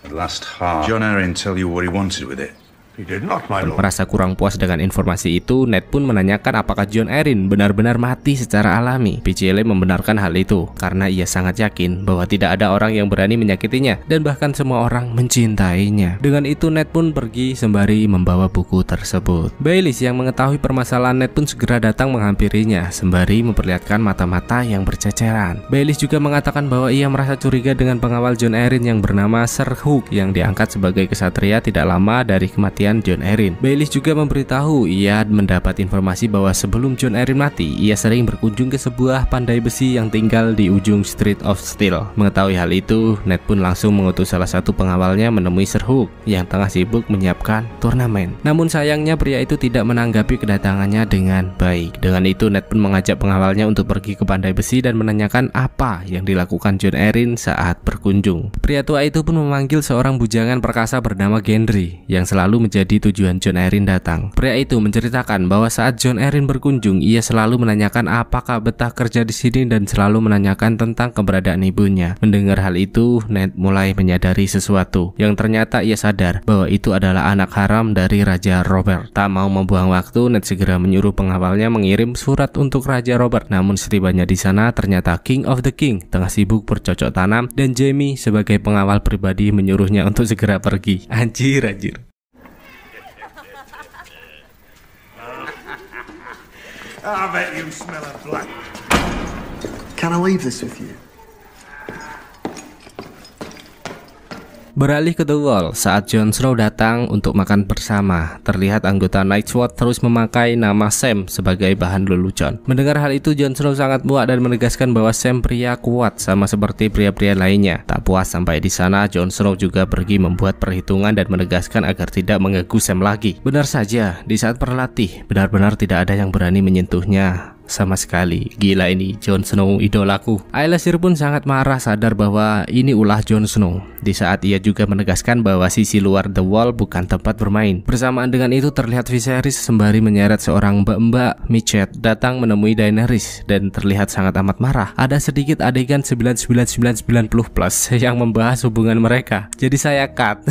[SPEAKER 6] At last half. Jon Arryn tell you what he wanted with it?
[SPEAKER 2] He did not, my lord.
[SPEAKER 1] Merasa kurang puas dengan informasi itu, Ned pun menanyakan apakah Jon Arryn benar-benar mati secara alami. PCLA membenarkan hal itu karena ia sangat yakin bahwa tidak ada orang yang berani menyakitinya dan bahkan semua orang mencintainya. Dengan itu Ned pun pergi sembari membawa buku tersebut. Baelish yang mengetahui permasalahan Ned pun segera datang menghampirinya sembari memperlihatkan mata-mata yang berceceran. Baelish juga mengatakan bahwa ia merasa curiga dengan pengawal Jon Arryn yang bernama Ser Hook yang diangkat sebagai kesatria tidak lama dari kematian Jon Arryn. Baelish juga memberitahu ia mendapat informasi bahwa sebelum Jon Arryn mati, ia sering berkunjung ke sebuah pandai besi yang tinggal di ujung Street of Steel. Mengetahui hal itu, Ned pun langsung mengutus salah satu pengawalnya menemui Ser Hook yang tengah sibuk menyiapkan turnamen. Namun sayangnya pria itu tidak menanggapi kedatangannya dengan baik. Dengan itu Ned pun mengajak pengawalnya untuk pergi ke pandai besi dan menanyakan apa yang dilakukan Jon Arryn saat berkunjung. Pria tua itu pun memanggil seorang bujangan perkasa bernama Gendry yang selalu menjadi tujuan Jon Arryn datang. Pria itu menceritakan bahwa saat Jon Arryn berkunjung, ia selalu menanyakan apakah betah kerja di sini dan selalu menanyakan tentang keberadaan ibunya. Mendengar hal itu, Ned mulai menyadari sesuatu yang ternyata ia sadar bahwa itu adalah anak haram dari Raja Robert. Tak mau membuang waktu, Ned segera menyuruh pengawalnya mengirim surat untuk Raja Robert. Namun setibanya di sana, ternyata King of the King tengah sibuk bercocok tanam dan Jaime sebagai pengawal pribadi menyuruhnya untuk segera pergi. Anjir.
[SPEAKER 2] I bet you smell of blood.
[SPEAKER 3] Can I leave this with you?
[SPEAKER 1] Beralih ke The Wall, saat Jon Snow datang untuk makan bersama, terlihat anggota Night's Watch terus memakai nama Sam sebagai bahan lelucon. Mendengar hal itu, Jon Snow sangat muak dan menegaskan bahwa Sam pria kuat sama seperti pria-pria lainnya. Tak puas sampai di sana, Jon Snow juga pergi membuat perhitungan dan menegaskan agar tidak mengganggu Sam lagi. Benar saja, di saat berlatih, benar-benar tidak ada yang berani menyentuhnya sama sekali. Gila ini Jon Snow, idolaku. Alesir pun sangat marah sadar bahwa ini ulah Jon Snow. Di saat ia juga menegaskan bahwa sisi luar The Wall bukan tempat bermain. Bersamaan dengan itu terlihat Viserys sembari menyeret seorang mbak-mbak micet datang menemui Daenerys dan terlihat sangat amat marah. Ada sedikit adegan 99990 plus yang membahas hubungan mereka. Jadi saya cut.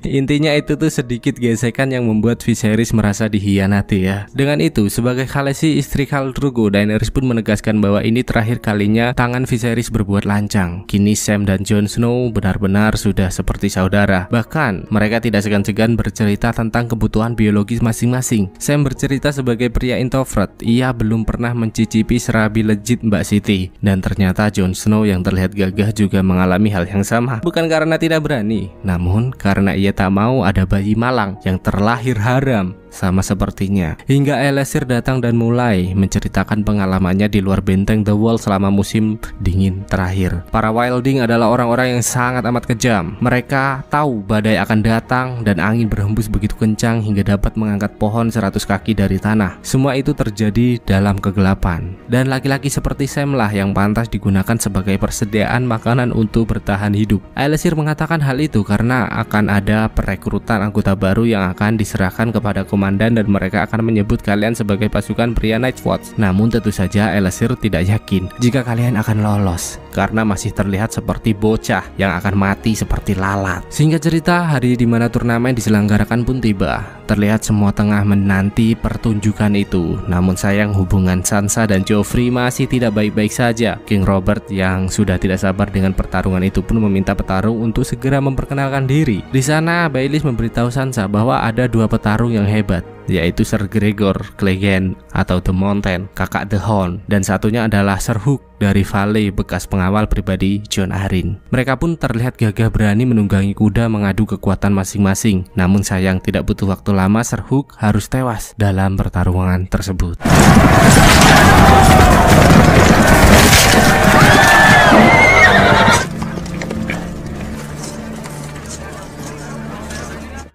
[SPEAKER 1] Intinya itu tuh sedikit gesekan yang membuat Viserys merasa dihianati ya. Dengan itu sebagai Khaleesi istri Khal Drogo, Daenerys pun menegaskan bahwa ini terakhir kalinya tangan Viserys berbuat lancang. Kini Sam dan Jon Snow benar-benar sudah seperti saudara. Bahkan mereka tidak segan-segan bercerita tentang kebutuhan biologis masing-masing. Sam bercerita sebagai pria introvert, ia belum pernah mencicipi serabi legit Mbak Siti. Dan ternyata Jon Snow yang terlihat gagah juga mengalami hal yang sama. Bukan karena tidak berani, namun karena ia tak mau ada bayi malang yang terlahir haram sama sepertinya. Hingga Alesir datang dan mulai menceritakan pengalamannya di luar benteng The Wall selama musim dingin terakhir. Para Wilding adalah orang-orang yang sangat amat kejam. Mereka tahu badai akan datang dan angin berhembus begitu kencang hingga dapat mengangkat pohon 100 kaki dari tanah. Semua itu terjadi dalam kegelapan. Dan laki-laki seperti Sam lah yang pantas digunakan sebagai persediaan makanan untuk bertahan hidup. Alesir mengatakan hal itu karena akan ada perekrutan anggota baru yang akan diserahkan kepada komandan dan mereka akan menyebut kalian sebagai pasukan pria Night's Watch. Namun tentu saja Alesir tidak yakin jika kalian akan lolos karena masih terlihat seperti bocah yang akan mati seperti lalat. Singkat cerita, hari di mana turnamen diselenggarakan pun tiba. Terlihat semua tengah menanti pertunjukan itu. Namun sayang hubungan Sansa dan Joffrey masih tidak baik-baik saja. King Robert yang sudah tidak sabar dengan pertarungan itu pun meminta petarung untuk segera memperkenalkan diri. Di sana Baelish memberitahu Sansa bahwa ada dua petarung yang hebat, yaitu Ser Gregor Clegane atau The Mountain, kakak The Hound, dan satunya adalah Ser Hook dari Vale, bekas pengawal pribadi Jon Arryn. Mereka pun terlihat gagah berani menunggangi kuda mengadu kekuatan masing-masing. Namun sayang tidak butuh waktu lama Ser Hook harus tewas dalam pertarungan tersebut.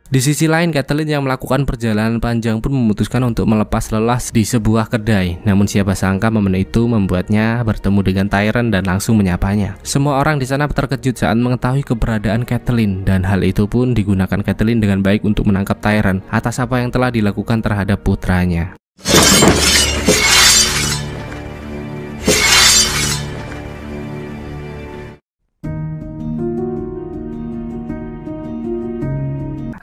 [SPEAKER 1] Di sisi lain, Catelyn yang melakukan perjalanan panjang pun memutuskan untuk melepas lelah di sebuah kedai. Namun siapa sangka momen itu membuatnya bertemu dengan Tyrion dan langsung menyapanya. Semua orang di sana terkejut saat mengetahui keberadaan Catelyn, dan hal itu pun digunakan Catelyn dengan baik untuk menangkap Tyrion atas apa yang telah dilakukan terhadap putranya.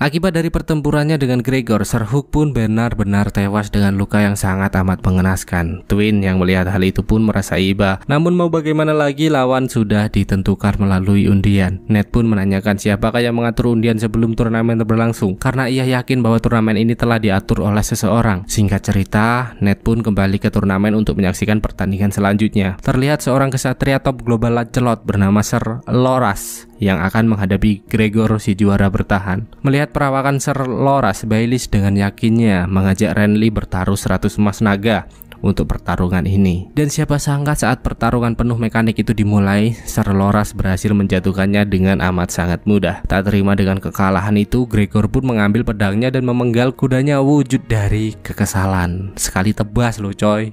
[SPEAKER 1] Akibat dari pertempurannya dengan Gregor, Sir Hook pun benar-benar tewas dengan luka yang sangat amat mengenaskan. Twin yang melihat hal itu pun merasa iba. Namun mau bagaimana lagi, lawan sudah ditentukan melalui undian. Ned pun menanyakan siapakah yang mengatur undian sebelum turnamen berlangsung, karena ia yakin bahwa turnamen ini telah diatur oleh seseorang. Singkat cerita, Ned pun kembali ke turnamen untuk menyaksikan pertandingan selanjutnya. Terlihat seorang kesatria top global Lancelot bernama Sir Loras yang akan menghadapi Gregor si juara bertahan. Melihat perawakan Sir Loras, Baelish dengan yakinnya mengajak Renly bertaruh 100 emas naga untuk pertarungan ini. Dan siapa sangka saat pertarungan penuh mekanik itu dimulai, Sir Loras berhasil menjatuhkannya dengan amat sangat mudah. Tak terima dengan kekalahan itu, Gregor pun mengambil pedangnya dan memenggal kudanya wujud dari kekesalan. Sekali tebas loh coy.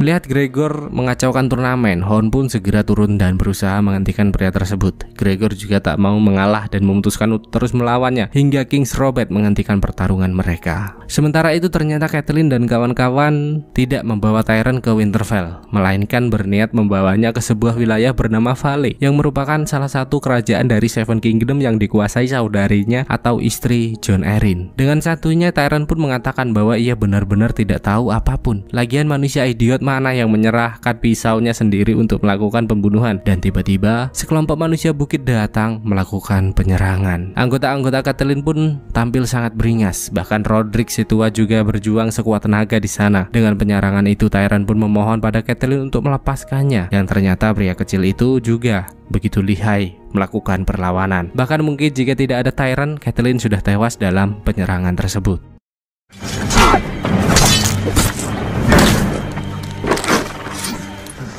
[SPEAKER 1] Melihat Gregor mengacaukan turnamen, Hound pun segera turun dan berusaha menghentikan pria tersebut. Gregor juga tak mau mengalah dan memutuskan untuk terus melawannya hingga King Robert menghentikan pertarungan mereka. Sementara itu ternyata Catelyn dan kawan-kawan tidak membawa Tyrion ke Winterfell, melainkan berniat membawanya ke sebuah wilayah bernama Vale yang merupakan salah satu kerajaan dari Seven Kingdom yang dikuasai saudarinya atau istri Jon Arryn. Dengan satunya, Tyrion pun mengatakan bahwa ia benar-benar tidak tahu apapun. Lagian manusia idiot mana yang menyerahkan pisaunya sendiri untuk melakukan pembunuhan. Dan tiba-tiba sekelompok manusia bukit datang melakukan penyerangan. Anggota-anggota Catelyn pun tampil sangat beringas. Bahkan Rodrik si tua juga berjuang sekuat tenaga di sana. Dengan penyerangan itu, Tyrion pun memohon pada Catelyn untuk melepaskannya. Yang ternyata pria kecil itu juga begitu lihai melakukan perlawanan. Bahkan mungkin jika tidak ada Tyrion, Catelyn sudah tewas dalam penyerangan tersebut.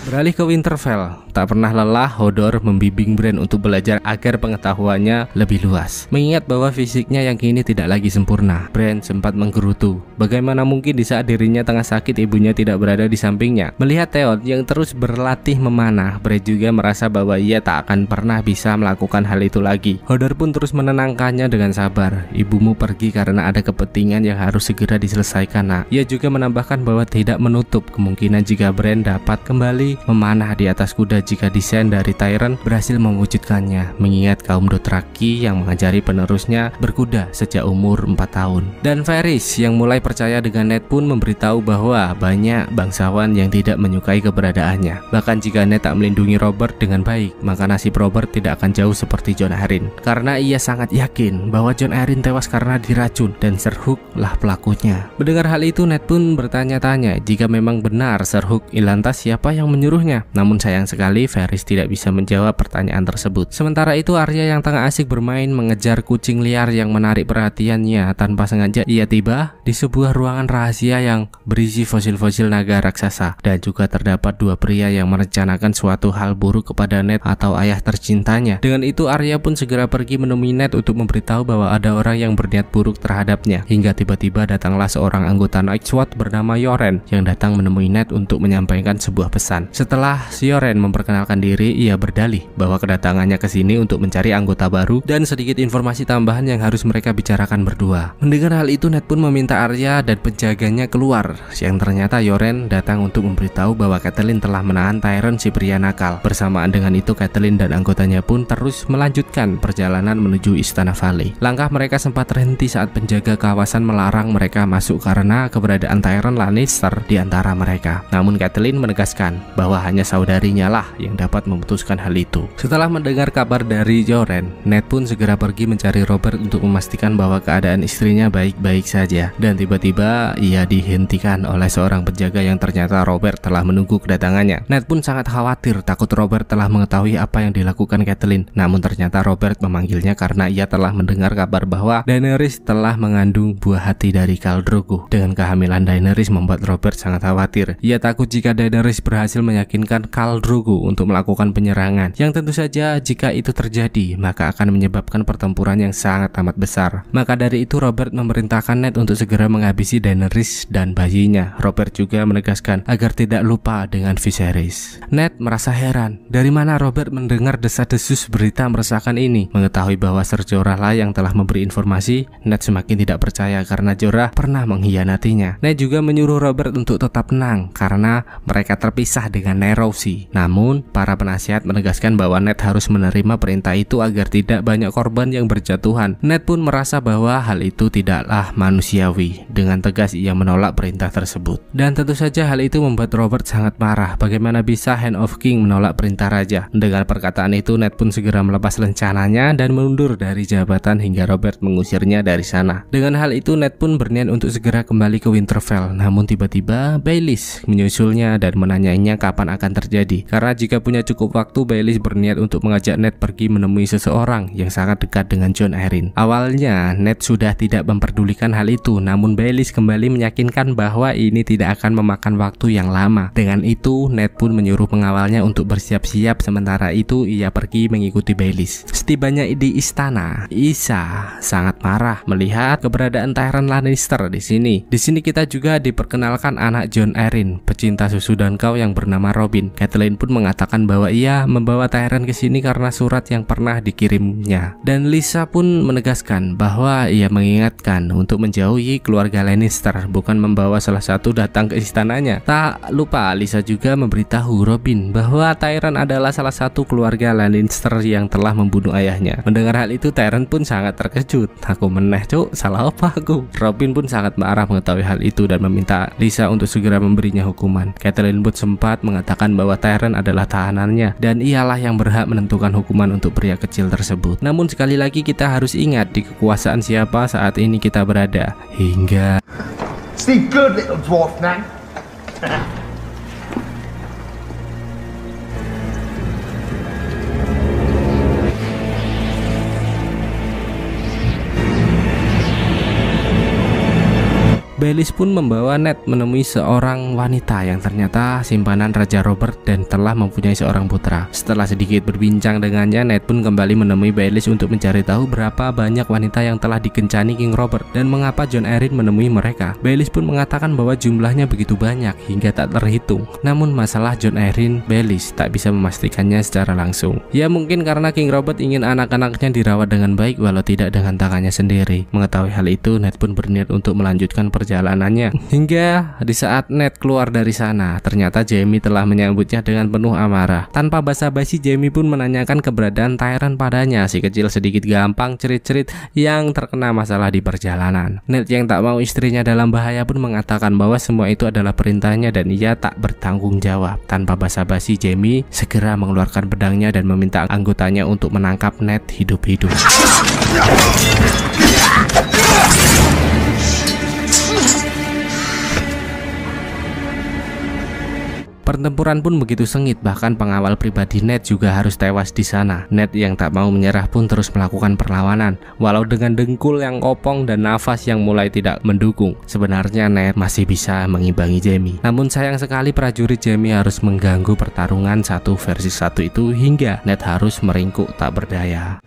[SPEAKER 1] Beralih ke Winterfell, tak pernah lelah Hodor membimbing Bran untuk belajar agar pengetahuannya lebih luas. Mengingat bahwa fisiknya yang kini tidak lagi sempurna, Bran sempat menggerutu. Bagaimana mungkin di saat dirinya tengah sakit ibunya tidak berada di sampingnya. Melihat Theon yang terus berlatih memanah, Bran juga merasa bahwa ia tak akan pernah bisa melakukan hal itu lagi. Hodor pun terus menenangkannya dengan sabar. Ibumu pergi karena ada kepentingan yang harus segera diselesaikan, nak. Ia juga menambahkan bahwa tidak menutup kemungkinan jika Bran dapat kembali memanah di atas kuda jika desain dari Tyrion berhasil mewujudkannya, mengingat kaum Dothraki yang mengajari penerusnya berkuda sejak umur 4 tahun. Dan Varys yang mulai percaya dengan Ned pun memberitahu bahwa banyak bangsawan yang tidak menyukai keberadaannya. Bahkan jika Ned tak melindungi Robert dengan baik, maka nasib Robert tidak akan jauh seperti Jon Arryn. Karena ia sangat yakin bahwa Jon Arryn tewas karena diracun dan Sir Hook lah pelakunya. Mendengar hal itu, Ned pun bertanya-tanya jika memang benar Sir Hook, lantas siapa yang menyuruhnya. Namun sayang sekali Varys tidak bisa menjawab pertanyaan tersebut. Sementara itu Arya yang tengah asik bermain mengejar kucing liar yang menarik perhatiannya. Tanpa sengaja ia tiba di sebuah ruangan rahasia yang berisi fosil-fosil naga raksasa. Dan juga terdapat dua pria yang merencanakan suatu hal buruk kepada Ned atau ayah tercintanya. Dengan itu Arya pun segera pergi menemui Ned untuk memberitahu bahwa ada orang yang berniat buruk terhadapnya. Hingga tiba-tiba datanglah seorang anggota Nightswatch bernama Yoren yang datang menemui Ned untuk menyampaikan sebuah pesan. Setelah Yoren memperkenalkan diri, ia berdalih bahwa kedatangannya ke sini untuk mencari anggota baru dan sedikit informasi tambahan yang harus mereka bicarakan berdua. Mendengar hal itu, Ned pun meminta Arya dan penjaganya keluar. Yang ternyata Yoren datang untuk memberitahu bahwa Catelyn telah menahan Tyrion si pria nakal. Bersamaan dengan itu, Catelyn dan anggotanya pun terus melanjutkan perjalanan menuju Istana Vale. Langkah mereka sempat terhenti saat penjaga kawasan melarang mereka masuk karena keberadaan Tyrion Lannister di antara mereka. Namun Catelyn menegaskan bahwa hanya saudarinya lah yang dapat memutuskan hal itu. Setelah mendengar kabar dari Yoren, Ned pun segera pergi mencari Robert untuk memastikan bahwa keadaan istrinya baik-baik saja. Dan tiba-tiba ia dihentikan oleh seorang penjaga yang ternyata Robert telah menunggu kedatangannya. Ned pun sangat khawatir, takut Robert telah mengetahui apa yang dilakukan Catelyn. Namun ternyata Robert memanggilnya karena ia telah mendengar kabar bahwa Daenerys telah mengandung buah hati dari Khal Drogo. Dengan kehamilan Daenerys membuat Robert sangat khawatir. Ia takut jika Daenerys berhasil meyakinkan Khal Drogo untuk melakukan penyerangan, yang tentu saja jika itu terjadi maka akan menyebabkan pertempuran yang sangat amat besar. Maka dari itu Robert memerintahkan Ned untuk segera menghabisi Daenerys dan bayinya. Robert juga menegaskan agar tidak lupa dengan Viserys. Ned merasa heran, dari mana Robert mendengar desas-desus berita meresahkan ini. Mengetahui bahwa Ser Jorah lah yang telah memberi informasi, Ned semakin tidak percaya karena Jorah pernah mengkhianatinya. Ned juga menyuruh Robert untuk tetap tenang karena mereka terpisah dengan Nerossi. Namun para penasihat menegaskan bahwa Ned harus menerima perintah itu agar tidak banyak korban yang berjatuhan. Ned pun merasa bahwa hal itu tidaklah manusiawi. Dengan tegas ia menolak perintah tersebut. Dan tentu saja hal itu membuat Robert sangat marah. Bagaimana bisa Hand of King menolak perintah raja? Mendengar perkataan itu, Ned pun segera melepas rencananya dan mundur dari jabatan hingga Robert mengusirnya dari sana. Dengan hal itu Ned pun berniat untuk segera kembali ke Winterfell. Namun tiba-tiba Baelish menyusulnya dan menanyainya kapan akan terjadi. Karena jika punya cukup waktu, Baelish berniat untuk mengajak Ned pergi menemui seseorang yang sangat dekat dengan Jon Arryn. Awalnya Ned sudah tidak memperdulikan hal itu, namun Baelish kembali meyakinkan bahwa ini tidak akan memakan waktu yang lama. Dengan itu Ned pun menyuruh pengawalnya untuk bersiap-siap, sementara itu ia pergi mengikuti Baelish. Setibanya di istana, Isa sangat marah melihat keberadaan Tyrion Lannister di sini. Di sini kita juga diperkenalkan anak Jon Arryn, pecinta susu dan kau yang bernama Robin. Catelyn pun mengatakan bahwa ia membawa Tyrion ke sini karena surat yang pernah dikirimnya. Dan Lisa pun menegaskan bahwa ia mengingatkan untuk menjauhi keluarga Lannister, bukan membawa salah satu datang ke istananya. Tak lupa Lisa juga memberitahu Robin bahwa Tyrion adalah salah satu keluarga Lannister yang telah membunuh ayahnya. Mendengar hal itu Tyrion pun sangat terkejut. Aku meneh cuk, salah apa aku? Robin pun sangat marah mengetahui hal itu dan meminta Lisa untuk segera memberinya hukuman. Catelyn pun sempat mengatakan bahwa Tyrion adalah tahanannya dan ialah yang berhak menentukan hukuman untuk pria kecil tersebut. Namun sekali lagi kita harus ingat di kekuasaan siapa saat ini kita berada. Hingga
[SPEAKER 7] Sleep good, little dwarf man.
[SPEAKER 1] Baelish pun membawa Ned menemui seorang wanita yang ternyata simpanan Raja Robert dan telah mempunyai seorang putra. Setelah sedikit berbincang dengannya, Ned pun kembali menemui Baelish untuk mencari tahu berapa banyak wanita yang telah dikencani King Robert dan mengapa Jon Arryn menemui mereka. Baelish pun mengatakan bahwa jumlahnya begitu banyak hingga tak terhitung. Namun masalah Jon Arryn, Baelish tak bisa memastikannya secara langsung. Ya mungkin karena King Robert ingin anak-anaknya dirawat dengan baik walau tidak dengan tangannya sendiri. Mengetahui hal itu, Ned pun berniat untuk melanjutkan perjalanannya. Hingga di saat Ned keluar dari sana, ternyata Jaime telah menyambutnya dengan penuh amarah. Tanpa basa-basi, Jaime pun menanyakan keberadaan Tyrion padanya. Si kecil sedikit gampang cerit-cerit yang terkena masalah di perjalanan. Ned yang tak mau istrinya dalam bahaya pun mengatakan bahwa semua itu adalah perintahnya dan ia tak bertanggung jawab. Tanpa basa-basi, Jaime segera mengeluarkan pedangnya dan meminta anggotanya untuk menangkap Ned hidup-hidup. Pertempuran pun begitu sengit, bahkan pengawal pribadi Ned juga harus tewas di sana. Ned yang tak mau menyerah pun terus melakukan perlawanan, walau dengan dengkul yang kopong dan nafas yang mulai tidak mendukung. Sebenarnya Ned masih bisa mengimbangi Jaime. Namun sayang sekali prajurit Jaime harus mengganggu pertarungan 1 versus 1 itu hingga Ned harus meringkuk tak berdaya.